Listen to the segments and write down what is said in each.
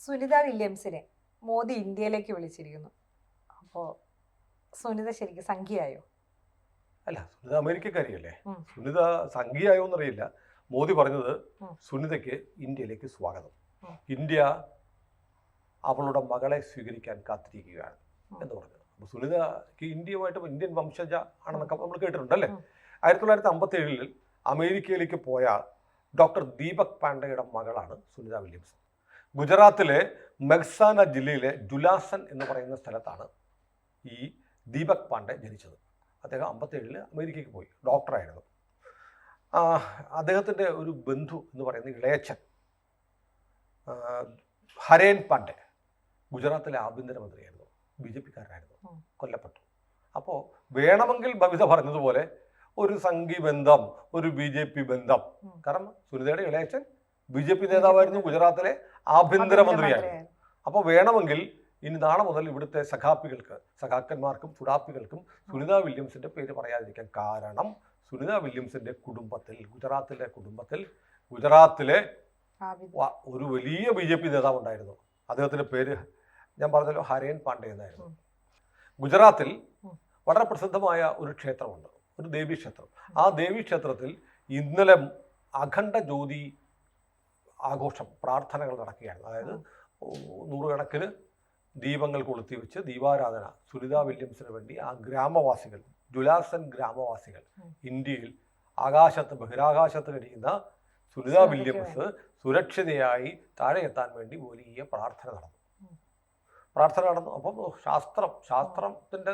സുനിത വില്യംസിനെ മോദി ഇന്ത്യയിലേക്ക് വിളിച്ചിരിക്കുന്നു. അപ്പോൾ സുനിത ശരിക്കും സംഖ്യയായോ? അല്ല, സുനിത അമേരിക്കക്കാരിയല്ലേ. സുനിത സംഖ്യയായോ എന്നറിയില്ല. മോദി പറഞ്ഞത് സുനിതയ്ക്ക് ഇന്ത്യയിലേക്ക് സ്വാഗതം, ഇന്ത്യ അവളുടെ മകളെ സ്വീകരിക്കാൻ കാത്തിരിക്കുകയാണ് എന്ന് പറഞ്ഞു. അപ്പോൾ സുനിതയ്ക്ക് ഇന്ത്യയുമായിട്ട് ഇന്ത്യൻ വംശജ ആണെന്നൊക്കെ നമ്മൾ കേട്ടിട്ടുണ്ടല്ലേ. 1957 അമേരിക്കയിലേക്ക് പോയ ഡോക്ടർ ദീപക് പാണ്ഡെയുടെ മകളാണ് സുനിത വില്യംസ്. ഗുജറാത്തിലെ മെഹ്സാന ജില്ലയിലെ ജുലാസൻ എന്ന് പറയുന്ന സ്ഥലത്താണ് ഈ ദീപക് പാണ്ഡെ ജനിച്ചത്. അദ്ദേഹം 57 അമേരിക്കയ്ക്ക് പോയി, ഡോക്ടറായിരുന്നു. അദ്ദേഹത്തിൻ്റെ ഒരു ബന്ധു എന്ന് പറയുന്ന ഇളയച്ചൻ ഹരേൻ പാണ്ഡെ ഗുജറാത്തിലെ ആഭ്യന്തരമന്ത്രിയായിരുന്നു, BJP-കാരനായിരുന്നു, കൊല്ലപ്പെട്ടു. അപ്പോൾ വേണമെങ്കിൽ ബബിത പറഞ്ഞതുപോലെ ഒരു സംഘി ബന്ധം, ഒരു BJP ബന്ധം. കാരണം സുനിതയുടെ ഇളയച്ചൻ BJP നേതാവായിരുന്നു, ഗുജറാത്തിലെ ആഭ്യന്തരമന്ത്രിയായിരുന്നു. അപ്പോൾ വേണമെങ്കിൽ ഇനി നാളെ മുതൽ ഇവിടുത്തെ സഖാക്കന്മാർക്കും ചുടാപ്പികൾക്കും സുനിത വില്യംസിന്റെ പേര് പറയാതിരിക്കാൻ. കാരണം സുനിത വില്യംസിന്റെ കുടുംബത്തിൽ, ഗുജറാത്തിലെ ഒരു വലിയ BJP നേതാവ് ഉണ്ടായിരുന്നു. അദ്ദേഹത്തിന്റെ പേര് ഞാൻ പറഞ്ഞല്ലോ, ഹരേൻ പാണ്ഡെ എന്നായിരുന്നു. ഗുജറാത്തിൽ വളരെ പ്രസിദ്ധമായ ഒരു ക്ഷേത്രമുണ്ട്, ഒരു ദേവീക്ഷേത്രം. ആ ദേവീക്ഷേത്രത്തിൽ ഇന്നലെ അഖണ്ഡ ജ്യോതി ആഘോഷം, പ്രാർത്ഥനകൾ നടക്കുകയാണ്. അതായത് നൂറുകണക്കിന് ദീപങ്ങൾ കൊളുത്തി വെച്ച് ദീപാരാധന സുനിത വില്യംസിന് വേണ്ടി ആ ഗ്രാമവാസികൾ, ജുലാസൻ ഗ്രാമവാസികൾ, ഇന്ത്യയിൽ ബഹിരാകാശത്ത് കഴിയുന്ന സുനിത വില്യംസ് സുരക്ഷിതയായി താഴെ എത്താൻ വേണ്ടി വലിയ പ്രാർത്ഥന നടന്നു. അപ്പം ശാസ്ത്രത്തിൻ്റെ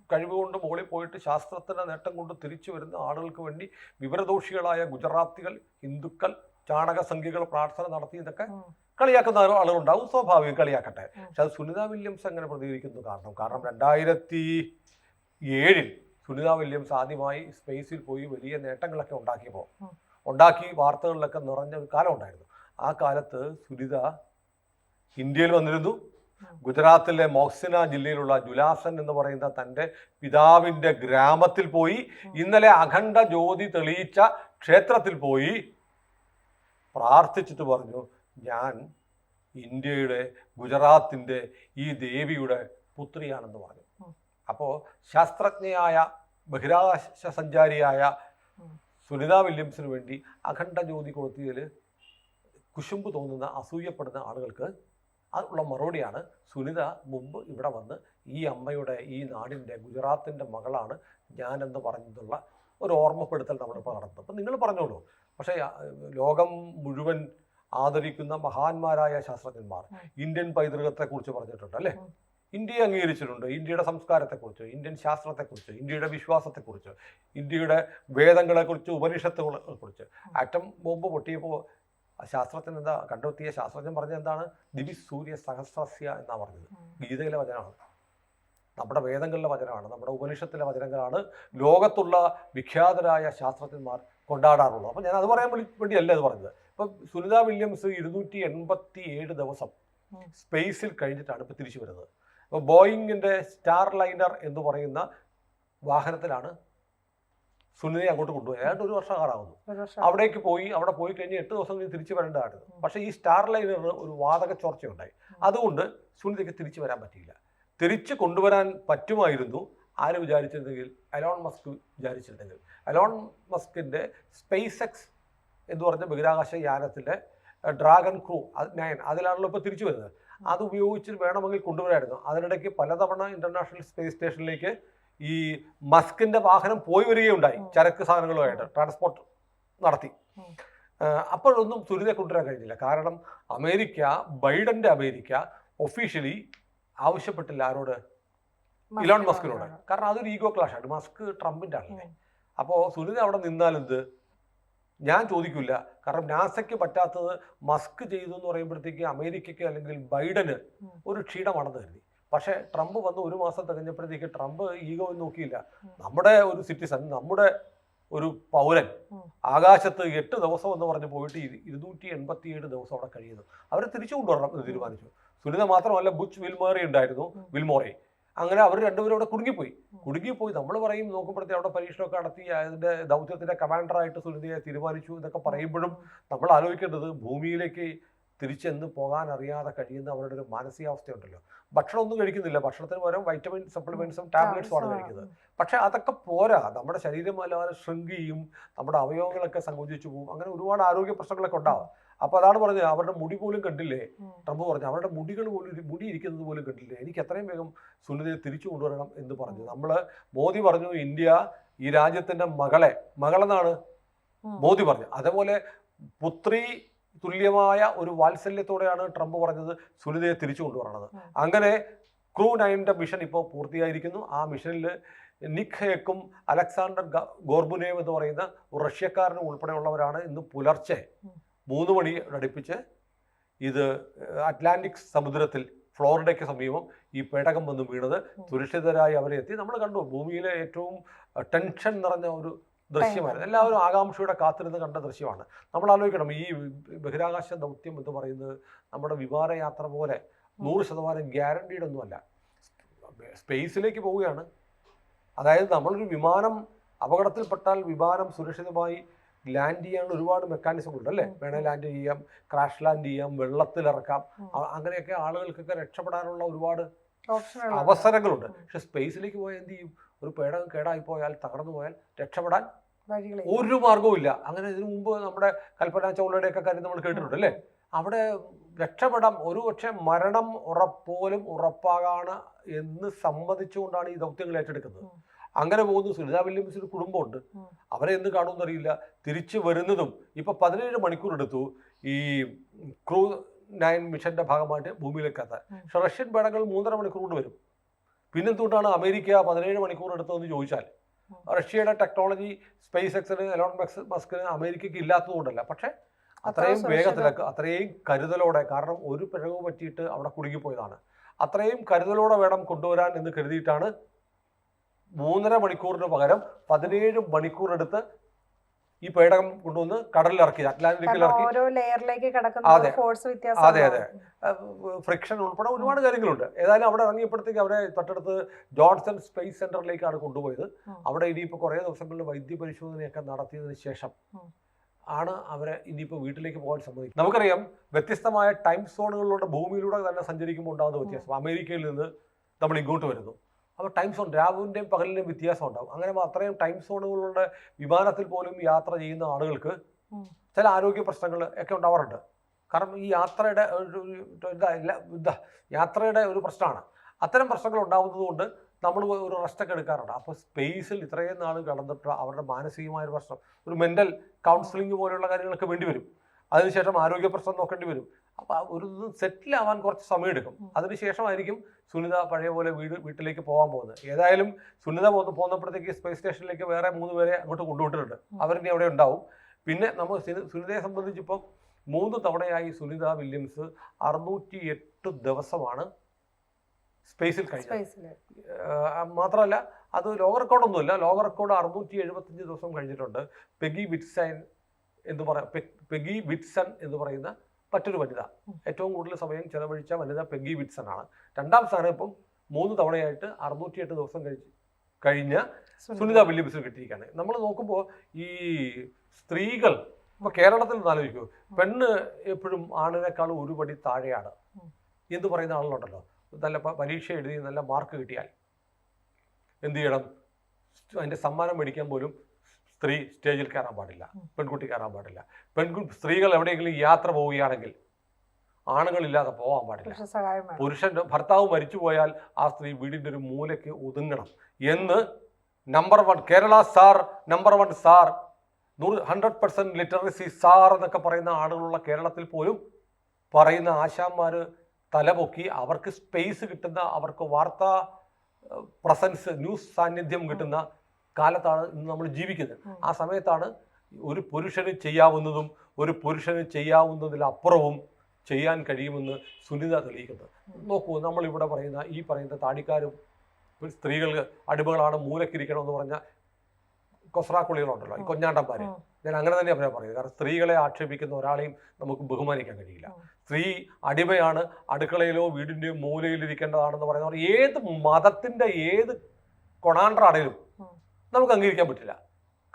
കഴിവുകൊണ്ട് മുകളിൽ പോയിട്ട് ശാസ്ത്രത്തിൻ്റെ നേട്ടം കൊണ്ട് തിരിച്ചു വരുന്ന ആളുകൾക്ക് വേണ്ടി വിവരദോഷികളായ ഗുജറാത്തികൾ, ഹിന്ദുക്കൾ, ചാണകസംഖ്യകൾ പ്രാർത്ഥന നടത്തി എന്നൊക്കെ കളിയാക്കുന്ന ആളുകളുണ്ടാവും. സ്വാഭാവികം, കളിയാക്കട്ടെ. പക്ഷെ അത് സുനിത വില്യംസ് അങ്ങനെ പ്രതികരിക്കുന്നു. കാരണം 2007 സുനിത വില്യംസ് ആദ്യമായി സ്പേസിൽ പോയി വലിയ നേട്ടങ്ങളൊക്കെ ഉണ്ടാക്കി വാർത്തകളിലൊക്കെ നിറഞ്ഞ ഒരു കാലം ഉണ്ടായിരുന്നു. ആ കാലത്ത് സുനിത ഇന്ത്യയിൽ വന്നിരുന്നു. ഗുജറാത്തിലെ മോക്സിന ജില്ലയിലുള്ള ജുലാസൻ എന്ന് പറയുന്ന തൻ്റെ പിതാവിൻ്റെ ഗ്രാമത്തിൽ പോയി, ഇന്നലെ അഖണ്ഡ ജ്യോതി തെളിയിച്ച ക്ഷേത്രത്തിൽ പോയി പ്രാർത്ഥിച്ചിട്ട് പറഞ്ഞു, ഞാൻ ഇന്ത്യയുടെ, ഗുജറാത്തിൻ്റെ ഈ ദേവിയുടെ പുത്രിയാണെന്ന് പറഞ്ഞു. അപ്പോൾ ശാസ്ത്രജ്ഞയായ, ബഹിരാകാശ സഞ്ചാരിയായ സുനിത വില്യംസിന് വേണ്ടി അഖണ്ഡ ജ്യോതി കൊളുത്തിയതിൽ കുശുമ്പ് തോന്നുന്ന, അസൂയപ്പെടുന്ന ആളുകൾക്ക് ഉള്ള മറുപടിയാണ് സുനിത മുമ്പ് ഇവിടെ വന്ന് ഈ അമ്മയുടെ, ഈ നാടിൻ്റെ, ഗുജറാത്തിൻ്റെ മകളാണ് ഞാനെന്ന് പറഞ്ഞതുള്ള ഒരു ഓർമ്മപ്പെടുത്തൽ നമ്മളിപ്പോൾ നടത്തുന്നത്. അപ്പം നിങ്ങൾ പറഞ്ഞോളൂ. പക്ഷേ ലോകം മുഴുവൻ ആദരിക്കുന്ന മഹാന്മാരായ ശാസ്ത്രജ്ഞന്മാർ ഇന്ത്യൻ പൈതൃകത്തെക്കുറിച്ച് പറഞ്ഞിട്ടുണ്ട് അല്ലേ. ഇന്ത്യയെ അംഗീകരിച്ചിട്ടുണ്ട്, ഇന്ത്യയുടെ സംസ്കാരത്തെക്കുറിച്ച്, ഇന്ത്യൻ ശാസ്ത്രത്തെക്കുറിച്ച്, ഇന്ത്യയുടെ വിശ്വാസത്തെക്കുറിച്ച്, ഇന്ത്യയുടെ വേദങ്ങളെക്കുറിച്ച്, ഉപനിഷത്തുകളെക്കുറിച്ച്. ആറ്റം ബോംബ് പൊട്ടിയപ്പോൾ ശാസ്ത്രജ്ഞൻ കണ്ടെത്തിയ ശാസ്ത്രജ്ഞൻ പറഞ്ഞത് എന്താണ്? ദിവി സൂര്യ സഹസ്രസ്യ എന്നാണ് പറഞ്ഞത്. ഗീതയിലെ വചനമാണ്, നമ്മുടെ വേദങ്ങളിലെ വചനമാണ്, നമ്മുടെ ഉപനിഷത്തിലെ വചനങ്ങളാണ് ലോകത്തുള്ള വിഖ്യാതരായ ശാസ്ത്രജ്ഞന്മാർ കൊണ്ടാടാറുള്ളത്. അപ്പം ഞാൻ അത് പറയാൻ വേണ്ടിയല്ല ഇത് പറഞ്ഞത്. ഇപ്പം സുനിത വില്യംസ് 287 ദിവസം സ്പേസിൽ കഴിഞ്ഞിട്ടാണ് ഇപ്പം തിരിച്ചു വരുന്നത്. അപ്പോൾ ബോയിങ്ങിൻ്റെ സ്റ്റാർ ലൈനർ എന്ന് പറയുന്ന വാഹനത്തിലാണ് സുനിതയെ അങ്ങോട്ട് കൊണ്ടുപോയി. ഏതാണ്ട് 1 വർഷം ആറാവുന്നു. അവിടെ പോയി കഴിഞ്ഞ് 8 ദിവസം കഴിഞ്ഞ് തിരിച്ചു വരേണ്ടതായിരുന്നു. പക്ഷേ ഈ സ്റ്റാർ ലൈനറിന് ഒരു വാതക ചോർച്ചയുണ്ടായി. അതുകൊണ്ട് സുനിതയ്ക്ക് തിരിച്ചു വരാൻ പറ്റിയില്ല. തിരിച്ചു കൊണ്ടുവരാൻ പറ്റുമായിരുന്നു ആര് വിചാരിച്ചിരുന്നെങ്കിൽ, എലോൺ മസ്ക് വിചാരിച്ചിരുന്നെങ്കിൽ. എലോൺ മസ്കിൻ്റെ സ്പേസ് എക്സ് എന്ന് പറഞ്ഞ ബഹിരാകാശ യാനത്തിൻ്റെ ഡ്രാഗൺ ക്രൂ 9 അതിലാണല്ലോ ഇപ്പോൾ തിരിച്ചു വരുന്നത്. അത് ഉപയോഗിച്ച് വേണമെങ്കിൽ കൊണ്ടുവരായിരുന്നു. അതിനിടയ്ക്ക് പലതവണ ഇൻ്റർനാഷണൽ സ്പേസ് സ്റ്റേഷനിലേക്ക് ഈ മസ്കിൻ്റെ വാഹനം പോയി വരികയുണ്ടായി, ചരക്ക് സാധനങ്ങളുമായിട്ട് ട്രാൻസ്പോർട്ട് നടത്തി. അപ്പോഴൊന്നും സുനിതയെ കൊണ്ടുവരാൻ കഴിഞ്ഞില്ല. കാരണം ബൈഡൻ്റെ അമേരിക്ക ഒഫീഷ്യലി ആവശ്യപ്പെട്ടില്ല ആരോട്? ഇലോൺ മസ്കിനോട്. കാരണം അതൊരു ഈഗോ ക്ലാഷാണ്. മസ്ക് ട്രംപിൻ്റെ ആളല്ലേ. അപ്പോൾ സുനിത അവിടെ നിന്നാലെന്ത്? ഞാൻ ചോദിക്കില്ല. കാരണം നാസയ്ക്ക് പറ്റാത്തത് മസ്ക് ചെയ്തു എന്ന് പറയുമ്പോഴത്തേക്ക് അമേരിക്കയ്ക്ക് അല്ലെങ്കിൽ ബൈഡന് ഒരു ക്ഷീണമാണെന്ന് കരുതി. പക്ഷേ ട്രംപ് വന്ന് 1 മാസം തികഞ്ഞപ്പോഴത്തേക്ക് ട്രംപ് ഈഗോ നോക്കിയില്ല. നമ്മുടെ ഒരു സിറ്റിസൺ, നമ്മുടെ ഒരു പൗരൻ ആകാശത്ത് 8 ദിവസം എന്ന് പറഞ്ഞ് പോയിട്ട് 287 ദിവസം അവിടെ കഴിയുന്നു. അവരെ തിരിച്ചു കൊണ്ടുവരണം എന്ന് തീരുമാനിച്ചു. സുനിത മാത്രമല്ല, ബുച്ച് വിൽമോറെ അങ്ങനെ അവർ രണ്ടുപേരും അവിടെ കുടുങ്ങിപ്പോയി. നമ്മൾ പറയും നോക്കുമ്പോഴത്തേക്ക് അവിടെ പരീക്ഷണമൊക്കെ നടത്തി അതിൻ്റെ ദൗത്യത്തിൻ്റെ കമാൻഡറായിട്ട് സുനിതയെ തീരുമാനിച്ചു എന്നൊക്കെ പറയുമ്പോഴും നമ്മൾ ആലോചിക്കേണ്ടത് ഭൂമിയിലേക്ക് തിരിച്ചെന്ന് പോകാൻ അറിയാതെ കഴിയുന്ന അവരുടെ ഒരു മാനസികാവസ്ഥയുണ്ടല്ലോ. ഭക്ഷണമൊന്നും കഴിക്കുന്നില്ല, ഭക്ഷണത്തിന് പകരം വൈറ്റമിൻ സപ്ലിമെന്റ്സും ടാബ്ലറ്റ്സുമാണ് കഴിക്കുന്നത്. പക്ഷെ അതൊക്കെ പോരാ, നമ്മുടെ ശരീരം അല്ലാതെ ഷ്രിങ്ക് ചെയ്യും, നമ്മുടെ അവയവങ്ങളൊക്കെ സങ്കോചിച്ചു പോകും, അങ്ങനെ ഒരുപാട് ആരോഗ്യ പ്രശ്നങ്ങളൊക്കെ ഉണ്ടാവും. അപ്പോൾ അതാണ് പറഞ്ഞത്, അവരുടെ മുടി പോലും കണ്ടില്ലേ, ട്രംപ് പറഞ്ഞു അവരുടെ മുടികൾ പോലും, മുടി ഇരിക്കുന്നത് പോലും കണ്ടില്ലേ, എനിക്ക് എത്രയും വേഗം സുനിതയെ തിരിച്ചു കൊണ്ടുവരണം എന്ന് പറഞ്ഞു. മോദി പറഞ്ഞു ഇന്ത്യ ഈ രാജ്യത്തിന്റെ മകളെന്നാണ് മോദി പറഞ്ഞു. അതേപോലെ പുത്രി തുല്യമായ ഒരു വാത്സല്യത്തോടെയാണ് ട്രംപ് പറഞ്ഞത് സുനിതയെ തിരിച്ചു കൊണ്ടുവരണത്. അങ്ങനെ ക്രൂ 9 മിഷൻ ഇപ്പോൾ പൂർത്തിയായിരിക്കുന്നു. ആ മിഷനിൽ നിക് ഹേക്കും അലക്സാണ്ടർ ഗോർബുനേവ് എന്ന് പറയുന്ന റഷ്യക്കാരനും ഉൾപ്പെടെയുള്ളവരാണ് ഇന്ന് പുലർച്ചെ 3 മണി അടുപ്പിച്ച് ഇത് അറ്റ്ലാന്റിക് സമുദ്രത്തിൽ ഫ്ലോറിഡയ്ക്ക് സമീപം ഈ പേടകം വന്ന് വീണത്. സുരക്ഷിതരായി അവരെ എത്തി. നമ്മൾ കണ്ടു, ഭൂമിയിലെ ഏറ്റവും ടെൻഷൻ നിറഞ്ഞ ഒരു ദൃശ്യമായിരുന്നു. എല്ലാവരും ആകാംക്ഷയുടെ കാത്തിരുന്ന് കണ്ട ദൃശ്യമാണ്. നമ്മൾ ആലോചിക്കണം, ഈ ബഹിരാകാശ ദൗത്യം എന്ന് പറയുന്നത് നമ്മുടെ വിമാനയാത്ര പോലെ 100% ഗ്യാരണ്ടീഡ് ഒന്നുമല്ല. സ്പേസിലേക്ക് പോവുകയാണ്. അതായത് നമ്മളൊരു വിമാനം അപകടത്തിൽപ്പെട്ടാൽ വിമാനം സുരക്ഷിതമായി ലാൻഡ് ചെയ്യാനുള്ള ഒരുപാട് മെക്കാനിസങ്ങളുണ്ട് അല്ലേ. വേണേൽ ലാൻഡ് ചെയ്യാം, ക്രാഷ് ലാൻഡ് ചെയ്യാം, വെള്ളത്തിലിറക്കാം, അങ്ങനെയൊക്കെ ആളുകൾക്കൊക്കെ രക്ഷപ്പെടാനുള്ള ഒരുപാട് അവസരങ്ങളുണ്ട്. പക്ഷെ സ്പേസിലേക്ക് പോയാൽ എന്ത് ചെയ്യും? ഒരു പേടകം കേടായിപ്പോയാൽ, തകർന്നു പോയാൽ രക്ഷപ്പെടാൻ ഒരു മാർഗവും ഇല്ല. അങ്ങനെ ഇതിനു മുമ്പ് നമ്മുടെ കൽപ്പന ചൗളയുടെയൊക്കെ കാര്യം നമ്മൾ കേട്ടിട്ടുണ്ട് അല്ലേ. അവിടെ രക്ഷപ്പെടാം, ഒരു പക്ഷേ മരണം പോലും ഉറപ്പാകാണ് എന്ന് സമ്മതിച്ചുകൊണ്ടാണ് ഈ ദൗത്യങ്ങൾ ഏറ്റെടുക്കുന്നത്. അങ്ങനെ പോകുന്നു. സുനിത വില്യംസിന് ഒരു കുടുംബമുണ്ട്, അവരെ എന്ത് കാണുമെന്ന് അറിയില്ല. തിരിച്ചു വരുന്നതും ഇപ്പൊ 17 മണിക്കൂർ എടുത്തു ഈ ക്രൂ 9 മിഷന്റെ ഭാഗമായിട്ട് ഭൂമിയിലേക്ക് എത്താൻ. പക്ഷെ റഷ്യൻ പേടകൾ 3.5 മണിക്കൂർ കൊണ്ട് വരും. പിന്നെന്തുകൊണ്ടാണ് അമേരിക്ക 17 മണിക്കൂർ എടുത്തതെന്ന് ചോദിച്ചാൽ, റഷ്യയുടെ ടെക്നോളജി സ്പേസ് എക്സിന്, എലോൺ മസ്കിന് അമേരിക്കയ്ക്ക് ഇല്ലാത്തത് കൊണ്ടല്ല, പക്ഷെ അത്രയും വേഗത്തിലൊക്കെ, അത്രയും കരുതലോടെ, കാരണം ഒരു പിഴവ് പറ്റിയിട്ട് അവിടെ കുടുങ്ങിപ്പോയതാണ്, അത്രയും കരുതലോടെ വേണം കൊണ്ടുവരാൻ എന്ന് കരുതിയിട്ടാണ് 3.5 മണിക്കൂറിന് പകരം 17 മണിക്കൂർ എടുത്ത് ഈ പേടകം കൊണ്ടുവന്ന് കടലിലിറക്കി, അറ്റ്ലാന്റിക്കിലിറക്കി. അതെ അതെ, ഫ്രിക്ഷൻ ഉൾപ്പെടെ ഒരുപാട് കാര്യങ്ങളുണ്ട്. ഏതായാലും അവിടെ ഇറങ്ങിയപ്പോഴത്തേക്ക് അവരെ തൊട്ടടുത്ത് ജോൺസൺ സ്പേസ് സെന്ററിലേക്കാണ് കൊണ്ടുപോയത്. അവിടെ ഇനിയിപ്പോൾ കുറേ ദിവസങ്ങളിൽ വൈദ്യപരിശോധനയൊക്കെ നടത്തിയതിനു ശേഷം ആണ് അവരെ ഇനിയിപ്പോൾ വീട്ടിലേക്ക് പോകാൻ സമ്മതിക്കും. നമുക്കറിയാം, വ്യത്യസ്തമായ ടൈം സോണുകളിലൂടെ ഭൂമിയിലൂടെ തന്നെ സഞ്ചരിക്കുമ്പോൾ ഉണ്ടാകുന്ന വ്യത്യാസം. അമേരിക്കയിൽ നിന്ന് നമ്മൾ ഇങ്ങോട്ട് വരുന്നു, അപ്പോൾ ടൈം സോൺ രാവിലെയും പകലിൻ്റെയും വ്യത്യാസം ഉണ്ടാകും. അങ്ങനെ അത്രയും ടൈം സോണുകളുടെ വിമാനത്തിൽ പോലും യാത്ര ചെയ്യുന്ന ആളുകൾക്ക് ചില ആരോഗ്യ പ്രശ്നങ്ങൾ ഒക്കെ ഉണ്ടാവാറുണ്ട്. കാരണം ഈ യാത്രയുടെ ഒരു പ്രശ്നമാണ്. അത്തരം പ്രശ്നങ്ങൾ ഉണ്ടാകുന്നത് കൊണ്ട് നമ്മൾ ഒരു റെസ്റ്റൊക്കെ എടുക്കാറുണ്ട്. അപ്പോൾ സ്പേസിൽ ഇത്രയും നാൾ കടന്നിട്ട് അവരുടെ മാനസികമായൊരു പ്രശ്നം, ഒരു മെൻ്റൽ കൗൺസിലിംഗ് പോലെയുള്ള കാര്യങ്ങളൊക്കെ വേണ്ടി വരും. അതിനുശേഷം ആരോഗ്യ പ്രശ്നം നോക്കേണ്ടി വരും. അപ്പോൾ ഒരു സെറ്റിൽ ആവാൻ കുറച്ച് സമയം എടുക്കും. അതിനുശേഷമായിരിക്കും സുനിത പഴയ പോലെ വീട്ടിലേക്ക് പോകാൻ പോകുന്നത്. ഏതായാലും സുനിത പോകുന്നപ്പോഴത്തേക്ക് സ്പേസ് സ്റ്റേഷനിലേക്ക് വേറെ 3 പേരെ അങ്ങോട്ട് കൊണ്ടുവിട്ടിട്ടുണ്ട്. അവരിനി അവിടെ ഉണ്ടാവും. പിന്നെ നമ്മൾ സുനിതയെ സംബന്ധിച്ചിപ്പോൾ 3 തവണയായി സുനിത വില്യംസ് 608 ദിവസമാണ് സ്പേസിൽ കഴിഞ്ഞത്. മാത്രമല്ല അത് ലോക റെക്കോർഡൊന്നുമില്ല. ലോക റെക്കോർഡ് 675 ദിവസം കഴിഞ്ഞിട്ടുണ്ട്. പെഗി വിറ്റ്സൺ എന്ന് പറയുന്ന മറ്റൊരു വനിത, ഏറ്റവും കൂടുതൽ സമയം ചെലവഴിച്ച വനിത പെഗി വിറ്റ്സൺ ആണ്. 2ാം സ്ഥാനം ഇപ്പം 3 തവണയായിട്ട് 608 ദിവസം കഴിഞ്ഞ സുനിത വില്യംസിന് കിട്ടിയിരിക്കുകയാണ്. നമ്മൾ നോക്കുമ്പോൾ ഈ സ്ത്രീകൾ ഇപ്പോൾ കേരളത്തിൽ നിന്ന് ആലോചിക്കൂ, പെണ്ണ് എപ്പോഴും ആണിനേക്കാൾ ഒരു പടി താഴെയാണ് എന്ന് പറയുന്ന ആളുകളുണ്ടല്ലോ. നല്ല പരീക്ഷ എഴുതി നല്ല മാർക്ക് കിട്ടിയാൽ എന്ത് ചെയ്യണം? അതിൻ്റെ സമ്മാനം മേടിക്കാൻ പോലും സ്ത്രീ സ്റ്റേജിൽ കയറാൻ പാടില്ല, പെൺകുട്ടി കയറാൻ പാടില്ല. സ്ത്രീകൾ എവിടെയെങ്കിലും യാത്ര പോവുകയാണെങ്കിൽ ആണുങ്ങളില്ലാതെ പോകാൻ പാടില്ല. ഭർത്താവ് മരിച്ചു പോയാൽ ആ സ്ത്രീ വീടിൻ്റെ ഒരു മൂലയ്ക്ക് ഒതുങ്ങണം എന്ന് number 1 Kerala sir, number 1 sir, 100% literacy sir എന്നൊക്കെ പറയുന്ന ആളുകളുള്ള കേരളത്തിൽ പോലും പറയുന്ന ആശാന്മാർ തലപൊക്കി അവർക്ക് സ്പേസ് കിട്ടുന്ന, അവർക്ക് വാർത്താ പ്രസൻസ്, ന്യൂസ് സാന്നിധ്യം കിട്ടുന്ന കാലത്താണ് ഇന്ന് നമ്മൾ ജീവിക്കുന്നത്. ആ സമയത്താണ് ഒരു പുരുഷന് ചെയ്യാവുന്നതും ഒരു പുരുഷന് ചെയ്യാവുന്നതിലപ്പുറവും ചെയ്യാൻ കഴിയുമെന്ന് സുനിത തെളിയിക്കുന്നത്. നോക്കൂ, നമ്മളിവിടെ പറയുന്ന താടിക്കാരും സ്ത്രീകൾ അടിമകളാണ്, മൂലക്കിരിക്കണം എന്ന് പറഞ്ഞ കൊസ്രാക്കുളികളുണ്ടല്ലോ, ഈ കൊഞ്ഞാണ്ടന്മാര്. ഞാൻ അങ്ങനെ തന്നെ പറയുന്നത്. കാരണം സ്ത്രീകളെ ആക്ഷേപിക്കുന്ന ഒരാളെയും നമുക്ക് ബഹുമാനിക്കാൻ കഴിയില്ല. സ്ത്രീ അടിമയാണ്, അടുക്കളയിലോ വീടിൻ്റെയോ മൂലയിലിരിക്കേണ്ടതാണെന്ന് പറയുന്നവർ ഏത് മതത്തിൻ്റെ ഏത് കൊണാണ്ടറാണേലും നമുക്ക് അംഗീകരിക്കാൻ പറ്റില്ല.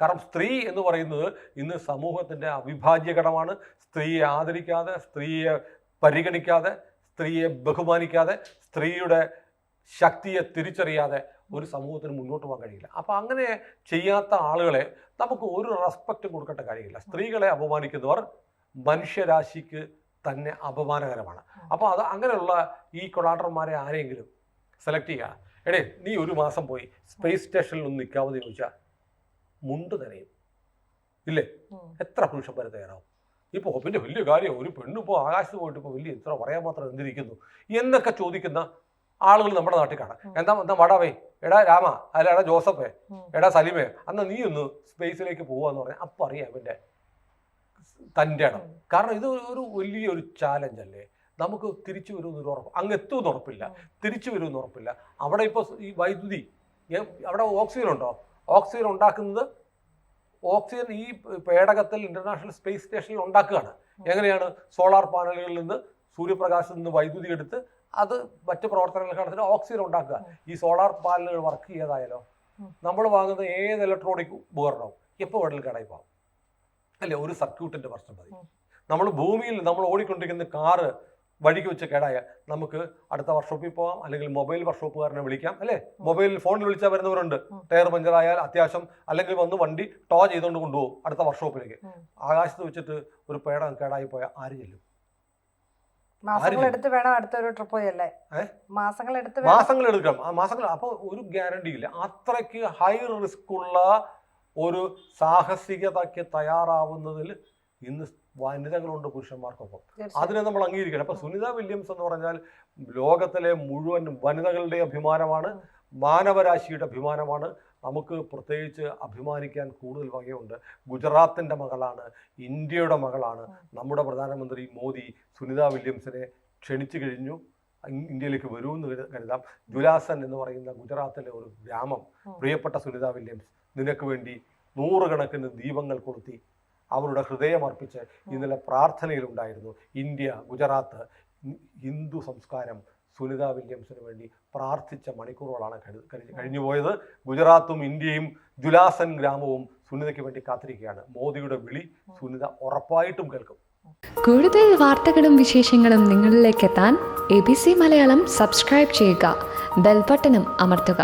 കാരണം സ്ത്രീ എന്ന് പറയുന്നത് ഇന്ന് സമൂഹത്തിൻ്റെ അവിഭാജ്യ ഘടകമാണ്. സ്ത്രീയെ ആദരിക്കാതെ, സ്ത്രീയെ പരിഗണിക്കാതെ, സ്ത്രീയെ ബഹുമാനിക്കാതെ, സ്ത്രീയുടെ ശക്തിയെ തിരിച്ചറിയാതെ ഒരു സമൂഹത്തിന് മുന്നോട്ട് പോകാൻ കഴിയില്ല. അപ്പോൾ അങ്ങനെ ചെയ്യാത്ത ആളുകളെ നമുക്ക് ഒരു റെസ്പെക്റ്റും കൊടുക്കേണ്ട കാര്യമില്ല. സ്ത്രീകളെ അപമാനിക്കുന്നവർ മനുഷ്യരാശിക്ക് തന്നെ അപമാനകരമാണ്. അപ്പോൾ അത് അങ്ങനെയുള്ള ഈ കൊളാട്ടർമാരെ ആരെങ്കിലും സെലക്ട് ചെയ്യുക. എടേ, നീ ഒരു മാസം പോയി സ്പേസ് സ്റ്റേഷനിൽ ഒന്ന് നിൽക്കാമെന്ന് ചോദിച്ചാൽ മുണ്ട് തരയും ഇല്ലേ? എത്ര പുരുഷന്മാരെ തയ്യാറാവും? ഇപ്പോൾ പിന്നെ വലിയ കാര്യം, ഒരു പെണ്ണിപ്പോൾ ആകാശത്ത് പോയിട്ട് ഇപ്പോൾ വലിയ ഇത്ര പറയാൻ മാത്രം എന്തിരിക്കുന്നു എന്നൊക്കെ ചോദിക്കുന്ന ആളുകൾ നമ്മുടെ നാട്ടിൽ കാണാം. എന്താ വടാവേ, എടാ രാമ, അല്ല എടാ ജോസഫേ, എടാ സലിമേ, അന്ന് നീ ഒന്ന് സ്പേസിലേക്ക് പോവാന്ന് പറഞ്ഞാൽ അപ്പം അറിയാം ഇവൻ്റെ തൻ്റെ ഇടം. കാരണം ഇത് ഒരു വലിയൊരു ചാലഞ്ച് അല്ലേ. നമുക്ക് തിരിച്ചു വരുമെന്നൊരു ഉറപ്പ്, അങ്ങ് എത്തുമെന്ന് ഉറപ്പില്ല, തിരിച്ചു വരുമെന്ന് ഉറപ്പില്ല. അവിടെ ഇപ്പോൾ ഈ വൈദ്യുതി, അവിടെ ഓക്സിജൻ ഉണ്ടോ? ഓക്സിജൻ ഉണ്ടാക്കുന്നത്, ഓക്സിജൻ ഈ പേടകത്തിൽ ഇന്റർനാഷണൽ സ്പേസ് സ്റ്റേഷനിൽ ഉണ്ടാക്കുകയാണ്. എങ്ങനെയാണ്? സോളാർ പാനലുകളിൽ നിന്ന് സൂര്യപ്രകാശത്തിൽ നിന്ന് വൈദ്യുതി എടുത്ത് അത് മറ്റ് പ്രവർത്തനങ്ങൾ നടത്തിയിട്ട് ഓക്സിജൻ ഉണ്ടാക്കുക. ഈ സോളാർ പാനലുകൾ വർക്ക് ചെയ്തായാലോ നമ്മൾ വാങ്ങുന്ന ഏത് ഇലക്ട്രോണിക് ഉപകരണവും എപ്പോൾ വേണമെങ്കിലും കടയിൽ പോകാം അല്ലേ? ഒരു സർക്യൂട്ടിൻ്റെ പ്രശ്നം മതി. നമ്മൾ ഭൂമിയിൽ നമ്മൾ ഓടിക്കൊണ്ടിരിക്കുന്ന കാറ് വഴിക്ക് വെച്ച് കേടായാൽ നമുക്ക് അടുത്ത വർക്ക്ഷോപ്പിൽ പോകാം, അല്ലെങ്കിൽ മൊബൈൽ വർക്ക്ഷോപ്പുകാരനെ വിളിക്കാം അല്ലേ? മൊബൈലിൽ ഫോണിൽ വിളിച്ചാൽ വരുന്നവരുണ്ട്. ടയർ പഞ്ചറായാൽ അത്യാവശ്യം അല്ലെങ്കിൽ വന്ന് വണ്ടി ടോ ചെയ്തുകൊണ്ട് കൊണ്ടുപോകും അടുത്ത വർക്ക്ഷോപ്പിലേക്ക്. ആകാശത്ത് വെച്ചിട്ട് ഒരു പേടകം കേടായി പോയാൽ ആര് ചെല്ലും? മാസങ്ങളെടുത്ത് വേണം അടുത്തൊരു ട്രിപ്പ് പോയല്ലേ? മാസങ്ങളെടുക്കണം. ആ മാസങ്ങൾ. അപ്പോൾ ഒരു ഗ്യാരണ്ടി ഇല്ല. അത്രയ്ക്ക് ഹൈ റിസ്ക് ഉള്ള ഒരു സാഹസികതയ്ക്ക് തയ്യാറാവുന്നതിൽ ഇന്ന് വനിതകളുണ്ട് പുരുഷന്മാർക്കൊപ്പം. അതിനെ നമ്മൾ അംഗീകരിക്കണം. അപ്പൊ സുനിത വില്യംസ് എന്ന് പറഞ്ഞാൽ ലോകത്തിലെ മുഴുവൻ വനിതകളുടെ അഭിമാനമാണ്, മാനവരാശിയുടെ അഭിമാനമാണ്. നമുക്ക് പ്രത്യേകിച്ച് അഭിമാനിക്കാൻ കൂടുതൽ വകയുണ്ട്. ഗുജറാത്തിൻ്റെ മകളാണ്, ഇന്ത്യയുടെ മകളാണ്. നമ്മുടെ പ്രധാനമന്ത്രി മോദി സുനിത വില്യംസിനെ ക്ഷണിച്ചു കഴിഞ്ഞു. ഇന്ത്യയിലേക്ക് വരുമെന്ന് കരുതാം. ജുലാസൻ എന്ന് പറയുന്ന ഗുജറാത്തിലെ ഒരു ഗ്രാമം, പ്രിയപ്പെട്ട സുനിത വില്യംസ്, നിനക്ക് വേണ്ടി 100 കണക്കിന് ദീപങ്ങൾ കൊളുത്തി അവരുടെ ഹൃദയമർപ്പിച്ച് ഇന്നലെ പ്രാർത്ഥനയിലുണ്ടായിരുന്നു. ഇന്ത്യ, ഗുജറാത്ത്, ഹിന്ദു സംസ്കാരം സുനിത വില്യംസിന് വേണ്ടി പ്രാർത്ഥിച്ച മണിക്കൂറുകളാണ് കഴിഞ്ഞുപോയത്. ഗുജറാത്തും ഇന്ത്യയും ജുലാസൻ ഗ്രാമവും സുനിതയ്ക്ക് വേണ്ടി കാത്തിരിക്കുകയാണ്. മോദിയുടെ വിളി സുനിത ഉറപ്പായിട്ടും കേൾക്കും. കൂടുതൽ വാർത്തകളും വിശേഷങ്ങളും നിങ്ങളിലേക്ക് എത്താൻ ABC മലയാളം സബ്സ്ക്രൈബ് ചെയ്യുക, ബെൽ ബട്ടണും അമർത്തുക.